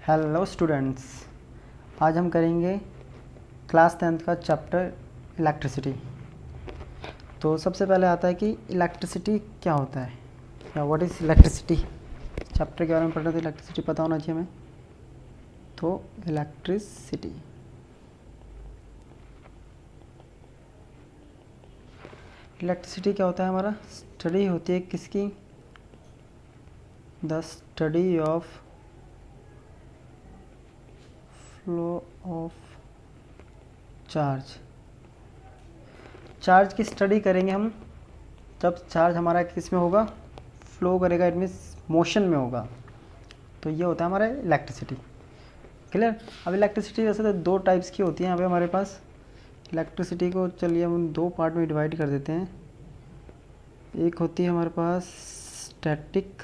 Hello students, आज हम करेंगे क्लास 10th का चैप्टर इलेक्ट्रिसिटी। तो सबसे पहले आता है कि इलेक्ट्रिसिटी क्या होता है या व्हाट इज़ इलेक्ट्रिसिटी। चैप्टर के बारे में पढ़ना तो इलेक्ट्रिसिटी पता होना चाहिए हमें। तो इलेक्ट्रिसिटी क्या होता है, हमारा स्टडी होती है किसकी, the study of flow of charge. Charge की स्टडी करेंगे हम जब चार्ज हमारा किस में होगा, फ्लो करेगा, इट मीन्स मोशन में होगा। तो ये होता है हमारा इलेक्ट्रिसिटी। क्लियर। अब इलेक्ट्रिसिटी वैसे तो दो टाइप्स की होती है यहाँ पे हमारे पास। इलेक्ट्रिसिटी को चलिए हम दो पार्ट में डिवाइड कर देते हैं। एक होती है हमारे पास स्टैटिक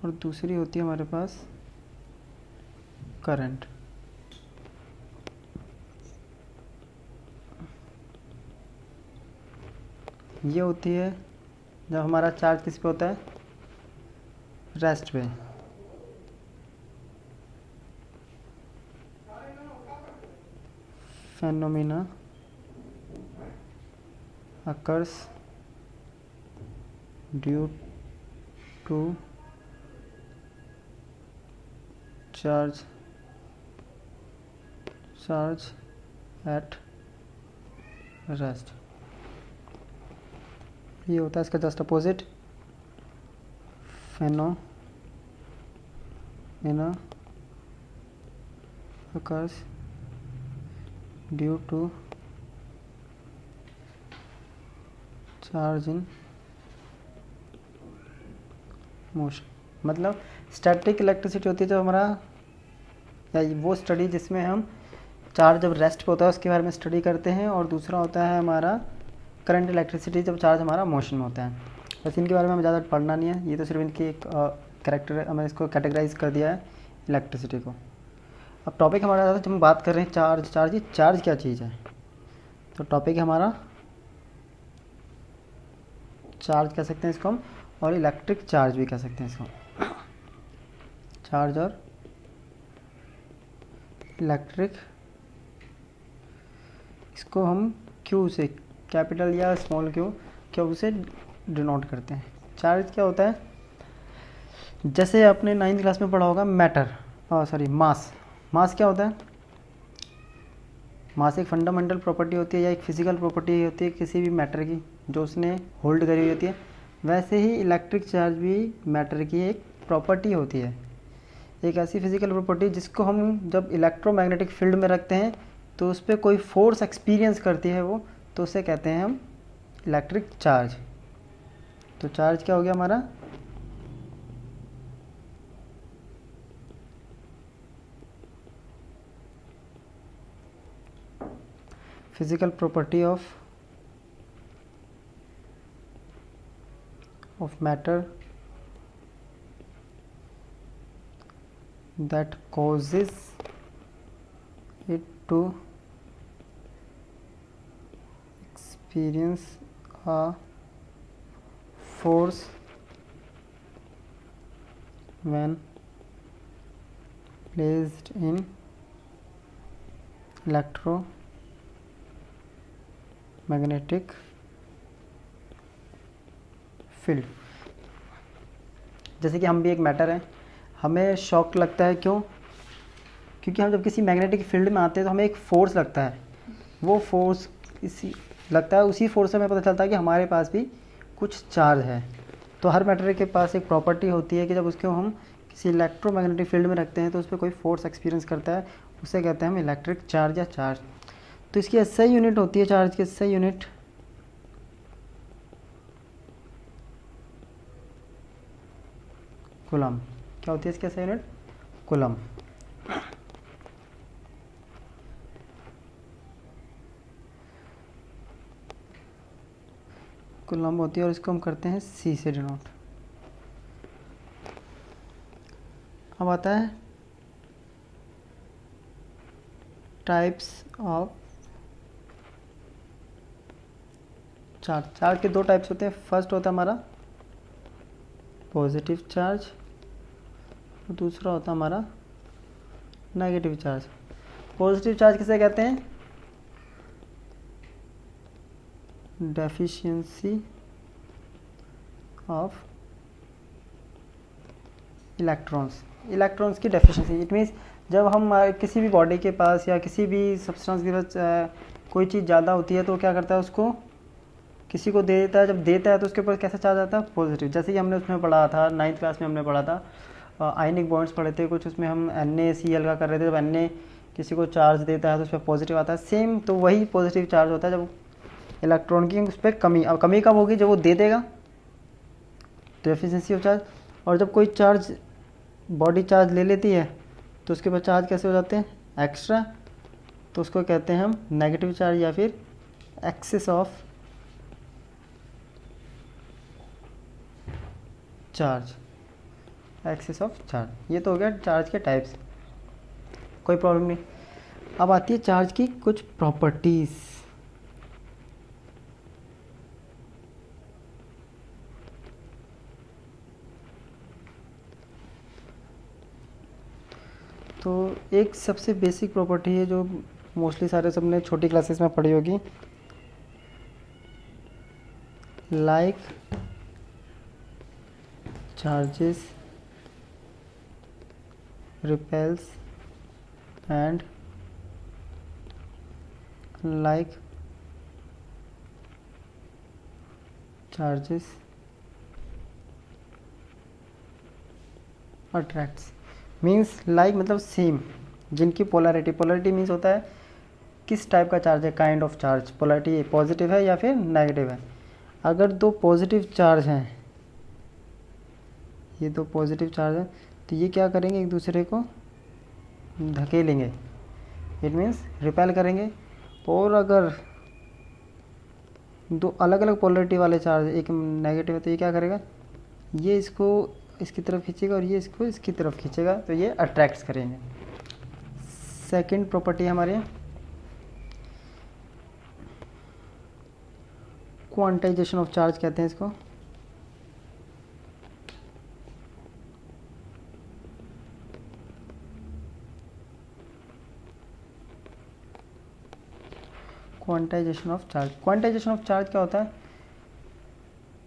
और दूसरी होती है हमारे पास करंट। ये होती है जब हमारा चार्ज किस पे होता है, रेस्ट पे। phenomena occurs due to charge at rest। ये होता है इसका just opposite, phenomena occurs due to charge in motion। मतलब स्टैटिक इलेक्ट्रिसिटी होती है जब हमारा, या वो स्टडी जिसमें हम चार्ज जब रेस्ट पे होता है उसके बारे में स्टडी करते हैं, और दूसरा होता है हमारा करंट इलेक्ट्रिसिटी जब चार्ज हमारा मोशन में होता है। बस इनके बारे में हमें ज़्यादा पढ़ना नहीं है, ये तो सिर्फ इनकी एक कैरेक्टर, हमें इसको कैटेगराइज कर दिया है इलेक्ट्रिसिटी को। अब टॉपिक हमारा जब हम बात कर रहे हैं चार्ज क्या चीज़ है, तो टॉपिक है हमारा चार्ज कह सकते हैं इसको हम, और इलेक्ट्रिक चार्ज भी कह सकते हैं इसको। चार्ज और इलेक्ट्रिक, इसको हम क्यू से, कैपिटल या स्मॉल क्यू से डिनोट करते हैं। चार्ज क्या होता है, जैसे आपने 9th क्लास में पढ़ा होगा मास क्या होता है। मास एक फंडामेंटल प्रॉपर्टी होती है या एक फिजिकल प्रॉपर्टी होती है किसी भी मैटर की, जो उसने होल्ड करी हुई होती है। वैसे ही इलेक्ट्रिक चार्ज भी मैटर की एक प्रॉपर्टी होती है, एक ऐसी फिजिकल प्रॉपर्टी जिसको हम जब इलेक्ट्रोमैग्नेटिक फील्ड में रखते हैं तो उस पर कोई फोर्स एक्सपीरियंस करती है वो, तो उसे कहते हैं हम इलेक्ट्रिक चार्ज। तो चार्ज क्या हो गया हमारा, physical property of matter that causes it to experience a force when placed in electromagnetic field। जैसे कि हम भी एक मैटर हैं, हमें शॉक लगता है, क्यों? क्योंकि हम जब किसी मैग्नेटिक फील्ड में आते हैं तो हमें एक फोर्स लगता है, वो फोर्स उसी फोर्स से हमें पता चलता है कि हमारे पास भी कुछ चार्ज है। तो हर मैटर के पास एक प्रॉपर्टी होती है कि जब उसको हम किसी इलेक्ट्रोमैग्नेटिक फील्ड में रखते हैं तो उस पर कोई फोर्स एक्सपीरियंस करता है, उसे कहते हैं हम इलेक्ट्रिक चार्ज या चार्ज। तो इसकी एसआई यूनिट होती है चार्ज की, एसआई यूनिट कूलम। क्या होती है इसकी एसआई यूनिट, कूलम। कूलम होती है और इसको हम करते हैं सी से डिनोट। अब आता है टाइप्स ऑफ चार्ज, चार्ज के दो टाइप्स होते हैं। फर्स्ट होता है हमारा पॉजिटिव चार्ज, दूसरा होता है हमारा नेगेटिव चार्ज। पॉजिटिव चार्ज किसे कहते हैं? डेफिशिएंसी ऑफ इलेक्ट्रॉन्स, इलेक्ट्रॉन्स की डेफिशिएंसी। इट मीन्स जब हम किसी भी बॉडी के पास या किसी भी सब्सटेंस के पास कोई चीज़ ज़्यादा होती है तो क्या करता है, उसको किसी को दे देता है। जब देता है तो उसके ऊपर कैसा चार्ज आता है? पॉजिटिव। जैसे कि हमने उसमें पढ़ा था 9th क्लास में, हमने पढ़ा था आयनिक बॉन्ड्स पढ़े थे कुछ, उसमें हम NaCl का कर रहे थे। जब Na किसी को चार्ज देता है तो उस पर पॉजिटिव आता है। सेम तो वही पॉजिटिव चार्ज होता है जब इलेक्ट्रॉन की उस पर कमी। अब कमी कब होगी? जब वो दे देगा, डेफिशिएंसी ऑफ चार्ज। और जब कोई चार्ज बॉडी चार्ज ले लेती है तो उसके बाद चार्ज कैसे हो जाते हैं? एक्स्ट्रा। तो उसको कहते हैं हम नेगेटिव चार्ज या फिर excess of charge, excess of charge. ये तो हो गया चार्ज के टाइप्स, कोई प्रॉब्लम नहीं। अब आती है चार्ज की कुछ प्रॉपर्टीज़। तो एक सबसे बेसिक प्रॉपर्टी है जो मोस्टली सारे सबने छोटी क्लासेस में पढ़ी होगी, like charges repels and like charges attracts। Means like मतलब सेम, जिनकी पोलैरिटी, पोलैरिटी मीन्स होता है किस टाइप का चार्ज है, kind of charge. Polarity positive है या फिर नेगेटिव है। अगर दो पॉजिटिव चार्ज हैं, ये दो पॉजिटिव चार्ज है, तो ये क्या करेंगे? एक दूसरे को धकेलेंगे, इट मीन्स रिपेल करेंगे। और अगर दो अलग अलग पोलैरिटी वाले चार्ज, एक नेगेटिव है, तो ये क्या करेगा? ये इसको इसकी तरफ खींचेगा और ये इसको इसकी तरफ खींचेगा, तो ये अट्रैक्ट करेंगे। सेकंड प्रॉपर्टी हमारे क्वांटाइजेशन ऑफ चार्ज कहते हैं इसको। Quantization of charge, quantization of charge क्या होता है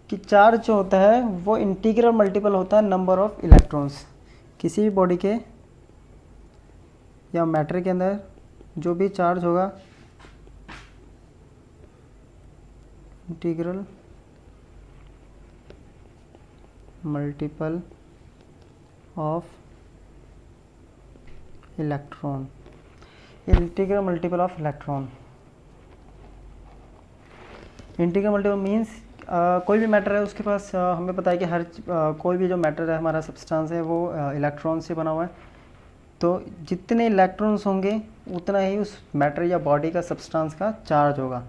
कि चार्ज जो होता है वो इंटीग्रल मल्टीपल होता है नंबर ऑफ इलेक्ट्रॉन्स। किसी भी बॉडी के या मैटर के अंदर जो भी चार्ज होगा, integral multiple of electron, integral multiple of electron. Integral multiple means कोई भी मैटर है उसके पास हमें पता है कि हर कोई भी जो मैटर है, हमारा सब्सटेंस है, वो इलेक्ट्रॉन से बना हुआ है। तो जितने इलेक्ट्रॉन्स होंगे उतना ही उस मैटर या बॉडी का सब्सटेंस का चार्ज होगा।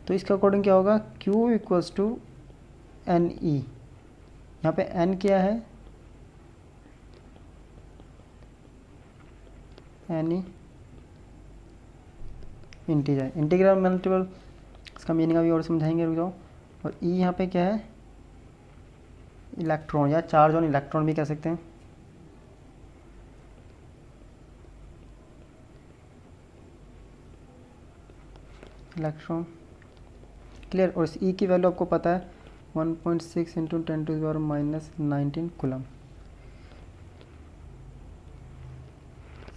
तो इसके अकॉर्डिंग क्या होगा? Q equals to NE। यहाँ पे N क्या है? NE इंटीजर, इंटीग्रल मल्टीपल, इसका मीनिंग अभी और समझाएंगे, रुक जाओ। और E यहाँ पे क्या है? इलेक्ट्रॉन या चार्ज ऑन इलेक्ट्रॉन भी कह सकते हैं। Electron, clear. और इस E की वैल्यू आपको पता है 1.6 इंटू 10⁻⁻19 कूलम।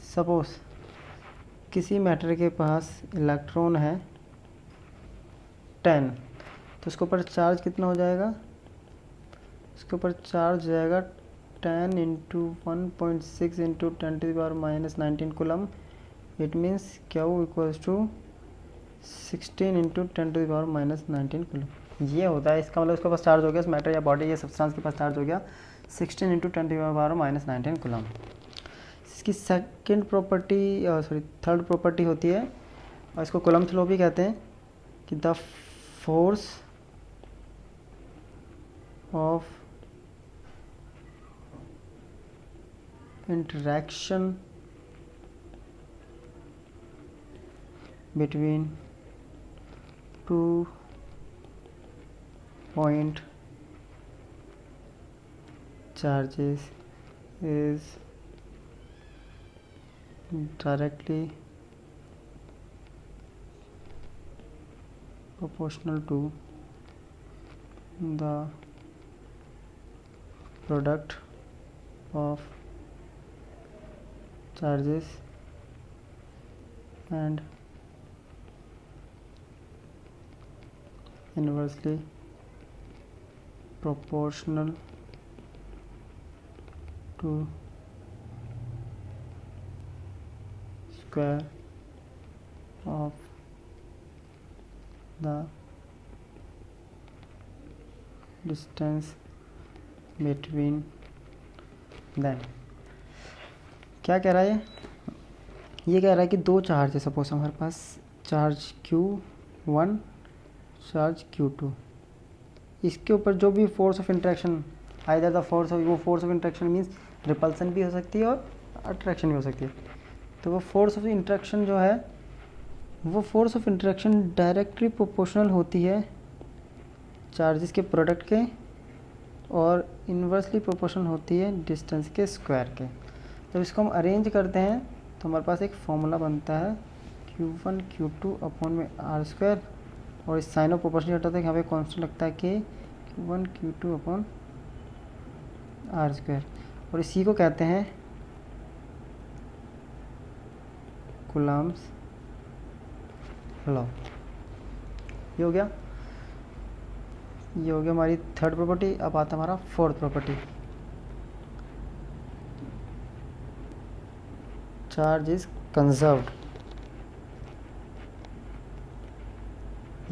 सपोज किसी मैटर के पास इलेक्ट्रॉन है 10, तो उसके ऊपर चार्ज कितना हो जाएगा? उसके ऊपर चार्ज जाएगा 10 into 1.6 into 10⁻⁻19 coulomb. It means Q equals to 16 into 10⁻⁻19 coulomb. ये होता है, इसका मतलब उसके पास चार्ज हो गया, उस मैटर या बॉडी या सब्सटेंस के पास चार्ज हो गया 16 इंटू 10⁻⁻19 कूलम। इसकी सेकंड प्रॉपर्टी, थर्ड प्रॉपर्टी होती है, और इसको कूलम्स लॉ भी कहते हैं, कि the force of interaction between two point charges is directly proportional to the product of charges and inversely proportional to square of the distance between them। क्या कह रहा है ये कह रहा है कि दो चार्ज है, सपोज हमारे पास चार्ज Q1 चार्ज Q2, इसके ऊपर जो भी force of interaction either the force वो force of interaction means repulsion भी हो सकती है और अट्रैक्शन भी हो सकती है। तो वो फोर्स ऑफ इंट्रैक्शन जो है वो force of interaction directly proportional होती है चार्जेस के प्रोडक्ट के और इन्वर्सली प्रोपोर्शनल होती है डिस्टेंस के स्क्वायर के। जब इसको हम अरेंज करते हैं तो हमारे पास एक फॉर्मूला बनता है Q1 Q2 अपॉन में R स्क्वायर, और इस साइन ऑफ प्रोपोर्शनल होता है कि यहाँ पे कॉन्स्टेंट लगता है कि Q1 Q2 upon R square, और इसी को कहते हैं कूलम्ब्स लॉ। ये हो गया हमारी थर्ड प्रॉपर्टी। अब आता हमारा fourth property, charge is conserved,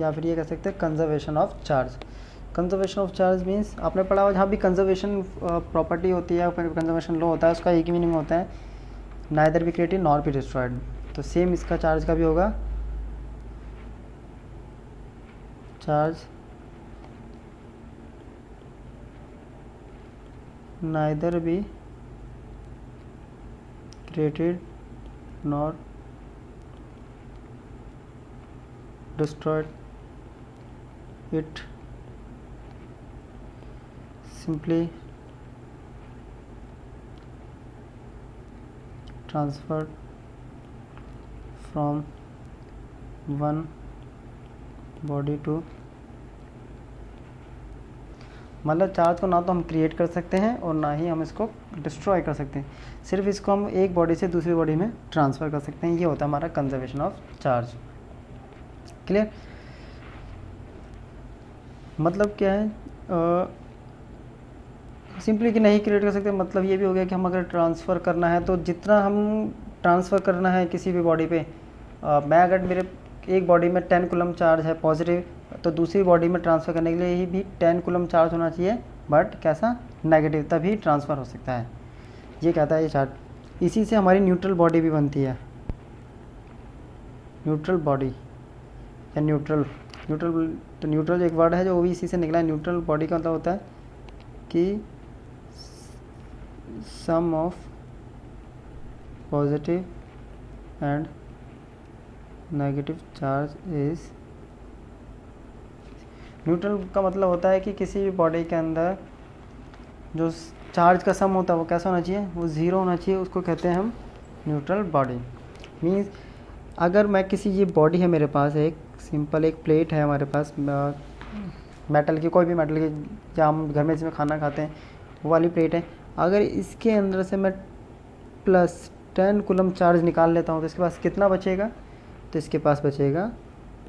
या फिर ये कह सकते हैं conservation of charge. Conservation of charge means आपने पढ़ा हुआ, जहाँ भी कंजर्वेशन प्रॉपर्टी होती है, कंजर्वेशन लॉ होता है, उसका एक ही मीनिंग होता है neither be created nor be destroyed. तो सेम इसका चार्ज का भी होगा, charge neither be created nor destroyed, it simply transferred from one body to, मतलब चार्ज को ना तो हम क्रिएट कर सकते हैं और ना ही हम इसको डिस्ट्रॉय कर सकते हैं, सिर्फ इसको हम एक बॉडी से दूसरी बॉडी में ट्रांसफ़र कर सकते हैं। ये होता है हमारा कंजर्वेशन ऑफ चार्ज। क्लियर? मतलब क्या है, सिंपली कि नहीं क्रिएट कर सकते, मतलब ये भी हो गया कि हम अगर ट्रांसफ़र करना है तो जितना हम ट्रांसफ़र करना है किसी भी बॉडी पे, मैं अगर मेरे एक बॉडी में 10 कूलम चार्ज है पॉजिटिव, तो दूसरी बॉडी में ट्रांसफ़र करने के लिए ही भी 10 कूलम चार्ज होना चाहिए, बट कैसा, नेगेटिव, तभी ट्रांसफ़र हो सकता है। ये कहता है ये चार्ट। इसी से हमारी न्यूट्रल बॉडी भी बनती है, न्यूट्रल बॉडी या न्यूट्रल तो न्यूट्रल एक वर्ड है जो भी इसी से निकला है। न्यूट्रल बॉडी का मतलब होता है कि sum of positive and negative charge is, neutral का मतलब होता है कि किसी भी बॉडी के अंदर जो चार्ज का सम होता है वो कैसा होना चाहिए, वो ज़ीरो होना चाहिए, उसको कहते हैं हम न्यूट्रल बॉडी। मीन्स अगर मैं किसी, ये बॉडी है मेरे पास, एक सिंपल एक प्लेट है हमारे पास मेटल की, कोई भी मेटल की, जहाँ हम घर में जिसमें खाना खाते हैं वो वाली प्लेट है, अगर इसके अंदर से मैं प्लस 10 कूलम चार्ज निकाल लेता हूँ तो इसके पास कितना बचेगा, तो इसके पास बचेगा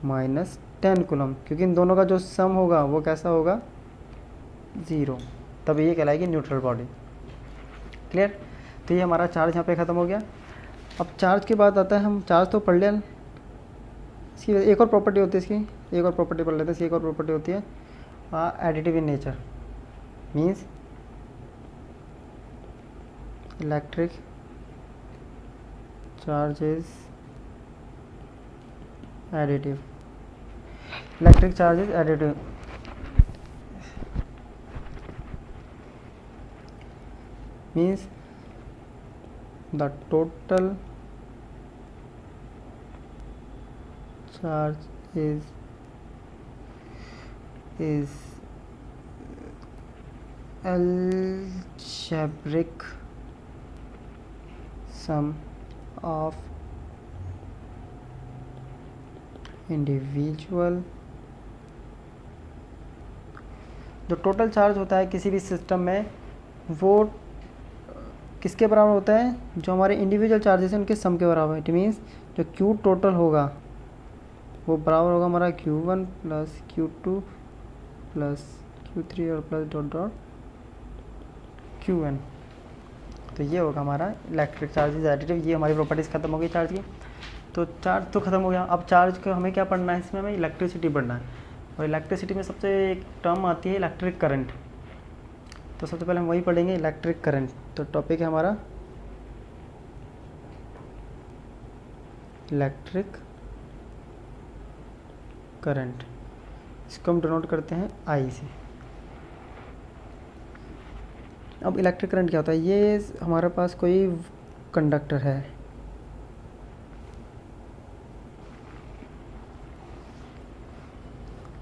माइनस 10 कूलम, क्योंकि इन दोनों का जो सम होगा वो कैसा होगा, ज़ीरो, तब ये कहलाएगी न्यूट्रल बॉडी। क्लियर? तो ये हमारा चार्ज यहाँ पे ख़त्म हो गया। अब चार्ज के बाद आता है, हम चार्ज तो पढ़ लिया, इसकी एक और प्रॉपर्टी होती है, इसकी एक और प्रॉपर्टी पढ़ लेते हैं। इसकी एक और प्रॉपर्टी होती है additive in nature, means electric charge is additive, electric charge is additive means the total charge is algebraic sum of individual, जो टोटल चार्ज होता है किसी भी सिस्टम में वो किसके बराबर होता है, जो हमारे इंडिविजुअल चार्जेस हैं उनके सम के बराबर है। इट मीन्स जो Q टोटल होगा वो बराबर होगा हमारा Q1 plus Q2 plus Q3 और प्लस डॉट डॉट Qn। तो ये होगा हमारा इलेक्ट्रिक चार्ज इज एडिटिव। ये हमारी प्रॉपर्टीज़ खत्म हो गई चार्ज की। तो चार्ज तो खत्म हो गया, अब चार्ज का हमें क्या पढ़ना है, इसमें हमें इलेक्ट्रिसिटी पढ़ना है। और इलेक्ट्रिसिटी में सबसे एक टर्म आती है इलेक्ट्रिक करंट। तो सबसे पहले हम वही पढ़ेंगे, इलेक्ट्रिक करंट। तो टॉपिक है हमारा इलेक्ट्रिक करंट। इसको हम डिनोट करते हैं आई से। अब इलेक्ट्रिक करंट क्या होता है, ये हमारे पास कोई कंडक्टर है,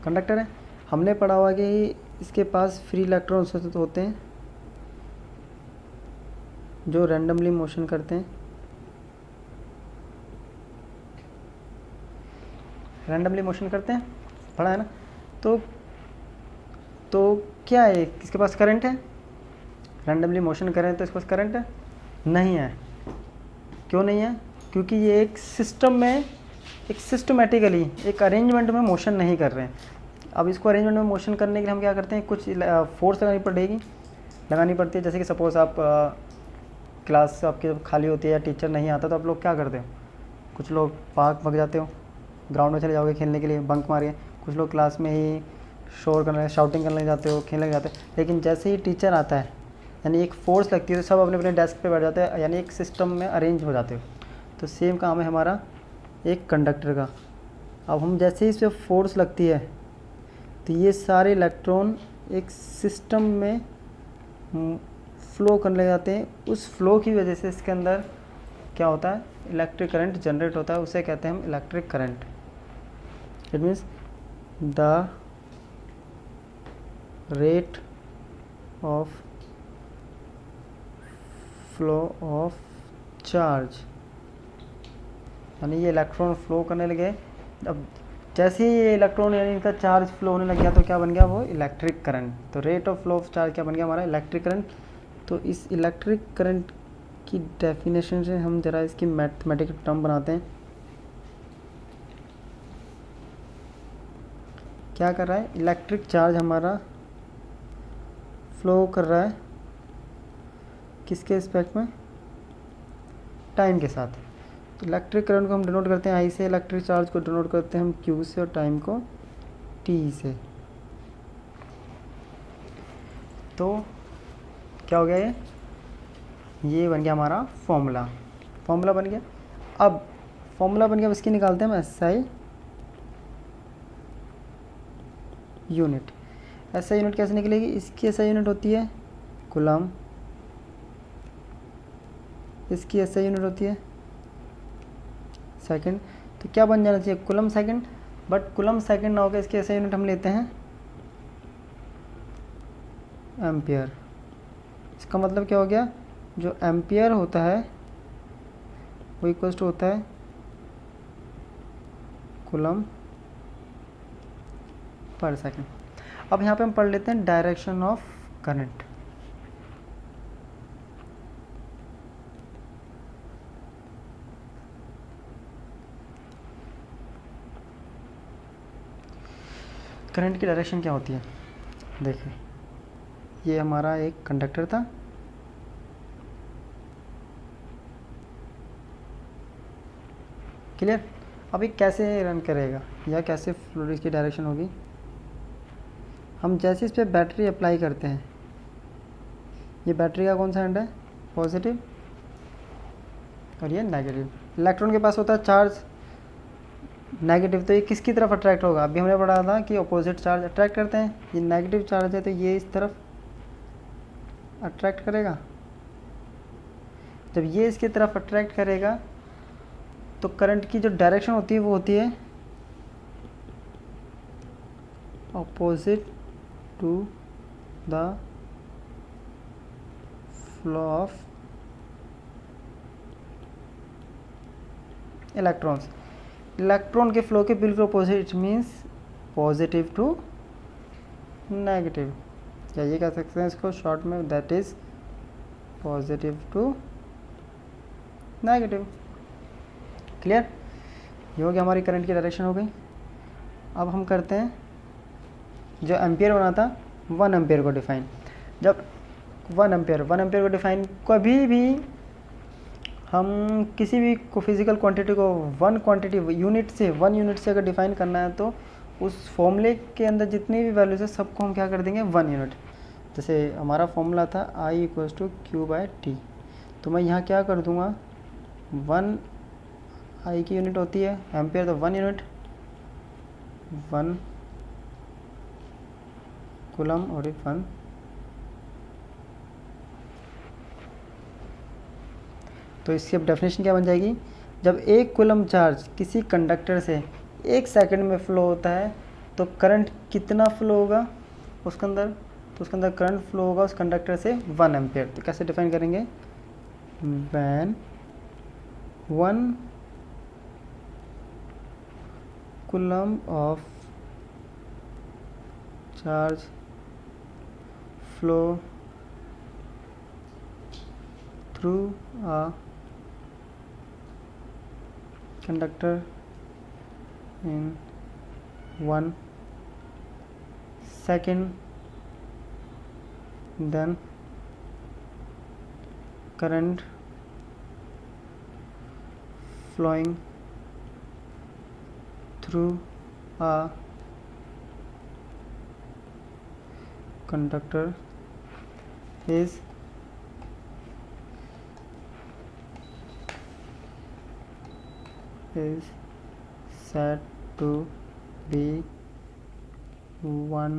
कंडक्टर है, हमने पढ़ा हुआ कि इसके पास फ्री इलेक्ट्रॉन्स होते हैं जो रैंडमली मोशन करते हैं, रैंडमली मोशन करते हैं, पढ़ा है ना। तो क्या है, इसके पास करंट है, रैंडमली मोशन करें तो इसके पास करंट है नहीं है। क्यों नहीं है, क्योंकि ये एक सिस्टम में एक सिस्टमेटिकली एक अरेंजमेंट में मोशन नहीं कर रहे हैं। अब इसको अरेंजमेंट में मोशन करने के लिए हम क्या करते हैं, कुछ फोर्स लगानी पड़ती है। जैसे कि सपोज आप क्लास आपकी जब खाली होती है या टीचर नहीं आता तो आप लोग क्या करते हो, कुछ लोग पार्क भाग जाते हो, ग्राउंड में चले जाओगे खेलने के लिए, बंक मारिए। कुछ लोग क्लास में ही शाउटिंग करने जाते हो, खेलने जाते हो। लेकिन जैसे ही टीचर आता है यानी एक फोर्स लगती है तो सब अपने अपने डेस्क पे बैठ जाते हैं, यानी एक सिस्टम में अरेंज हो जाते हो। तो सेम काम है हमारा एक कंडक्टर का। अब हम जैसे ही इस पर फोर्स लगती है तो ये सारे इलेक्ट्रॉन एक सिस्टम में फ्लो करने लग जाते हैं। उस फ्लो की वजह से इसके अंदर क्या होता है, इलेक्ट्रिक करंट जनरेट होता है, उसे कहते हैं हम electric current. It means the rate of flow of charge, यानी ये इलेक्ट्रॉन फ्लो करने लगे। अब जैसे ही ये इलेक्ट्रॉन यानी इनका चार्ज फ्लो होने लग गया तो क्या बन गया, वो इलेक्ट्रिक करंट। तो rate of flow of charge क्या बन गया, हमारा इलेक्ट्रिक करंट। तो इस इलेक्ट्रिक करंट की डेफिनेशन से हम जरा इसकी मैथमेटिकल टर्म बनाते हैं। क्या कर रहा है, इलेक्ट्रिक चार्ज हमारा फ्लो कर रहा है किसके रिस्पेक्ट में, टाइम के साथ। इलेक्ट्रिक करंट को हम डिनोट करते हैं आई से, इलेक्ट्रिक चार्ज को डिनोट करते हैं हम क्यू से, और टाइम को टी से। तो क्या हो गया, ये बन गया हमारा फॉर्मूला बन गया। अब फॉर्मूला बन गया, इसकी निकालते हैं हम एसआई यूनिट। एसआई यूनिट कैसे निकलेगी, इसकी एसआई यूनिट होती है कूलम, इसकी एसआई यूनिट होती है सेकंड। तो क्या बन जाना चाहिए, coulomb second. But coulomb second ना होकर इसकी एसआई यूनिट हम लेते हैं एम्पियर। इसका मतलब क्या हो गया, जो एम्पियर होता है वो इक्वल टू होता है कूलम पर सेकंड। अब यहाँ पे हम पढ़ लेते हैं डायरेक्शन ऑफ करंट। करंट की डायरेक्शन क्या होती है, देखिए ये हमारा एक कंडक्टर था, क्लियर। अभी कैसे रन करेगा या कैसे फ्लूइड की डायरेक्शन होगी, हम जैसे इस पर बैटरी अप्लाई करते हैं, ये बैटरी का कौन सा एंड है, पॉजिटिव, और ये नेगेटिव। इलेक्ट्रॉन के पास होता है चार्ज नेगेटिव, तो ये किसकी तरफ अट्रैक्ट होगा, अभी हमने पढ़ा था कि अपोजिट चार्ज अट्रैक्ट करते हैं। ये नेगेटिव चार्ज है तो ये इस तरफ अट्रैक्ट करेगा। जब ये इसकी तरफ अट्रैक्ट करेगा तो करंट की जो डायरेक्शन होती है वो होती है opposite to the flow of electrons, electron के फ्लो के बिल्कुल opposite means positive to negative, या ये कह सकते हैं इसको शॉर्ट में, that is positive to negative. Clear? ये हो गया, हमारी करंट की डायरेक्शन हो गई। अब हम करते हैं जो एम्पियर बना था 1 एम्पियर को डिफाइन। जब 1 एम्पियर को डिफाइन, कभी भी हम किसी भी फिजिकल क्वांटिटी को 1 क्वांटिटी यूनिट से 1 यूनिट से अगर डिफाइन करना है तो उस फॉर्मूले के अंदर जितनी भी वैल्यूज है सबको हम क्या कर देंगे 1 यूनिट। जैसे हमारा फॉर्मूला था I = Q/T, तो मैं यहाँ क्या कर दूँगा 1 I की यूनिट होती है एम्पियर, तो 1 यूनिट 1 कूलम और 1। तो इसकी अब डेफिनेशन क्या बन जाएगी, जब 1 कूलम चार्ज किसी कंडक्टर से 1 सेकंड में फ्लो होता है तो करंट कितना फ्लो होगा उसके अंदर, तो उसके अंदर करंट फ्लो होगा उस कंडक्टर से 1 एम्पियर। तो कैसे डिफाइन करेंगे, when 1 coulomb of charge flow through a conductor in 1 second, then current flowing through a conductor is said to be 1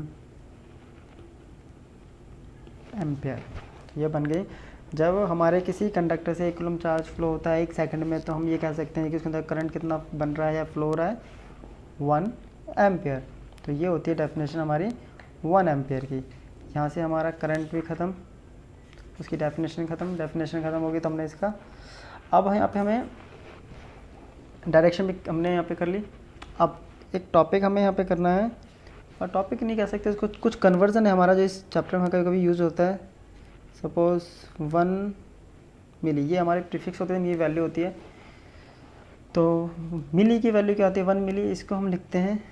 ampere. ये बन गई। जब हमारे किसी कंडक्टर से 1 कूलम चार्ज फ्लो होता है 1 सेकंड में, तो हम ये कह सकते हैं कि उसके अंदर करंट कितना बन रहा है या फ्लो हो रहा है 1 एम्पियर। तो ये होती है डेफिनेशन हमारी 1 एम्पियर की। यहाँ से हमारा करंट भी ख़त्म, उसकी डेफिनेशन ख़त्म होगी। तो हमने इसका, अब यहाँ पे हमें डायरेक्शन भी हमने यहाँ पे कर ली। अब एक टॉपिक हमें यहाँ पे करना है, और टॉपिक नहीं कह सकते इसको, कुछ कन्वर्जन है हमारा जो इस चैप्टर में कभी कभी यूज़ होता है। सपोज 1 मिली, ये हमारे प्रीफिक्स होते हैं, ये वैल्यू होती है। तो मिली की वैल्यू क्या होती है 1 मिली, इसको हम लिखते हैं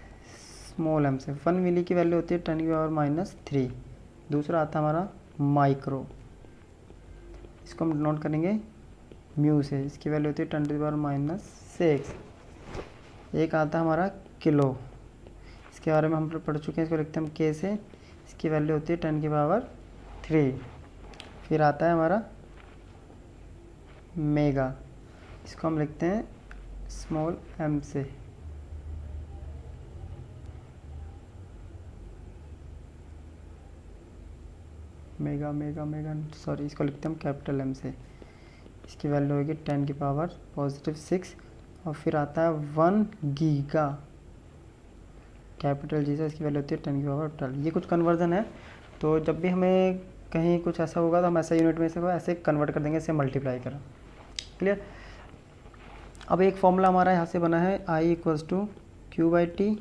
स्मॉल m से। 1 मिली की वैल्यू होती है 10⁻³ दूसरा आता है हमारा माइक्रो, इसको हम नोट करेंगे म्यू से, इसकी वैल्यू होती है 10⁻⁶। एक आता है हमारा किलो, इसके बारे में हम पढ़ चुके हैं, इसको लिखते हैं हम के से, इसकी वैल्यू होती है 10⁻³ फिर आता है हमारा मेगा, इसको हम लिखते हैं स्मॉल m से। मेगा सॉरी, इसको लिखते हैं हम कैपिटल M से, इसकी वैल्यू होगी 10⁻⁶। और फिर आता है 1 गीगा, कैपिटल G से, इसकी वैल्यू होती है 10⁻12। ये कुछ कन्वर्जन है, तो जब भी हमें कहीं कुछ ऐसा होगा तो हम ऐसा यूनिट में से ऐसे कन्वर्ट कर देंगे, इसे मल्टीप्लाई करें। क्लियर? अब एक फॉर्मूला हमारा यहाँ से बना है I = Q/T,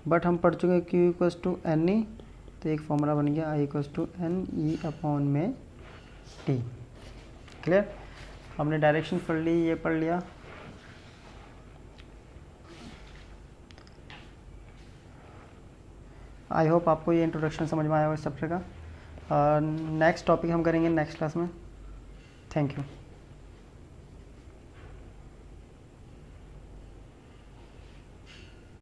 बट हम पढ़ चुके हैं Q = NE, तो एक फॉर्मूला बन गया I = NE/T। क्लियर? हमने डायरेक्शन पढ़ ली, ये पढ़ लिया। आई होप आपको ये इंट्रोडक्शन समझ में आया होगा इस चैप्टर का। नेक्स्ट टॉपिक हम करेंगे नेक्स्ट क्लास में। Thank you.